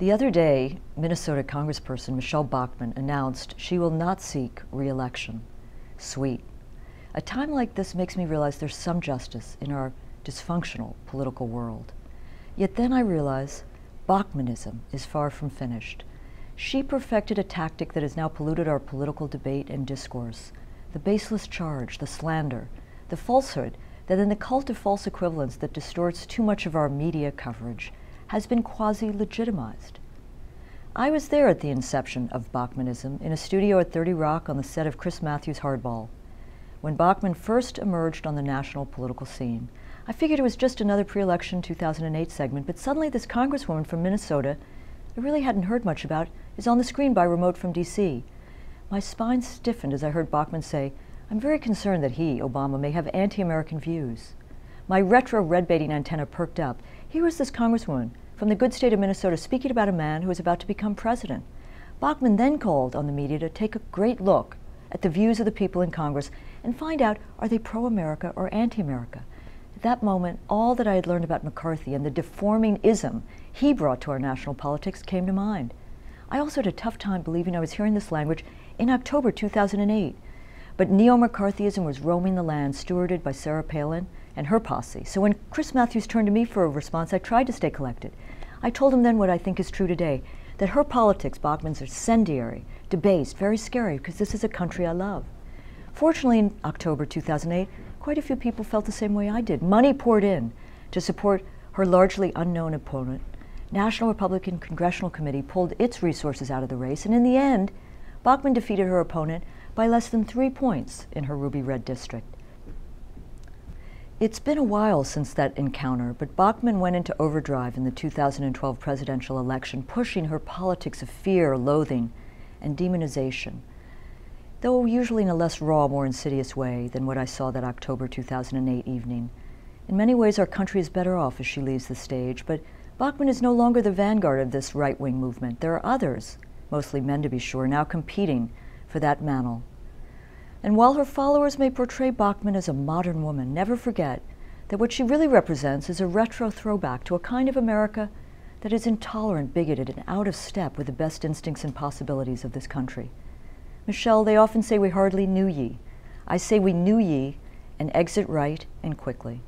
The other day, Minnesota Congressperson Michele Bachmann announced she will not seek re-election. Sweet. A time like this makes me realize there's some justice in our dysfunctional political world. Yet then I realize Bachmannism is far from finished. She perfected a tactic that has now polluted our political debate and discourse. The baseless charge, the slander, the falsehood that in the cult of false equivalence that distorts too much of our media coverage has been quasi-legitimized. I was there at the inception of Bachmannism in a studio at 30 Rock on the set of Chris Matthews' Hardball. When Bachmann first emerged on the national political scene, I figured it was just another pre-election 2008 segment, but suddenly this congresswoman from Minnesota I really hadn't heard much about is on the screen by remote from DC. My spine stiffened as I heard Bachmann say, "I'm very concerned that he, Obama, may have anti-American views." My retro red-baiting antenna perked up. Here was this congresswoman from the good state of Minnesota speaking about a man who was about to become president. Bachmann then called on the media to take a great look at the views of the people in Congress and find out, are they pro-America or anti-America? At that moment, all that I had learned about McCarthy and the deforming ism he brought to our national politics came to mind. I also had a tough time believing I was hearing this language in October 2008. But neo-McCarthyism was roaming the land, stewarded by Sarah Palin and her posse. So when Chris Matthews turned to me for a response, I tried to stay collected. I told him then what I think is true today, that her politics, Bachmann's, are incendiary, debased, very scary, because this is a country I love. Fortunately, in October 2008, quite a few people felt the same way I did. Money poured in to support her largely unknown opponent. National Republican Congressional Committee pulled its resources out of the race, and in the end, Bachmann defeated her opponent by less than 3 points in her ruby red district. It's been a while since that encounter, but Bachmann went into overdrive in the 2012 presidential election, pushing her politics of fear, loathing, and demonization, though usually in a less raw, more insidious way than what I saw that October 2008 evening. In many ways, our country is better off as she leaves the stage, but Bachmann is no longer the vanguard of this right-wing movement. There are others, mostly men to be sure, now competing for that mantle. And while her followers may portray Bachmann as a modern woman, never forget that what she really represents is a retro throwback to a kind of America that is intolerant, bigoted, and out of step with the best instincts and possibilities of this country. Michele, they often say we hardly knew ye. I say we knew ye, and exit right and quickly.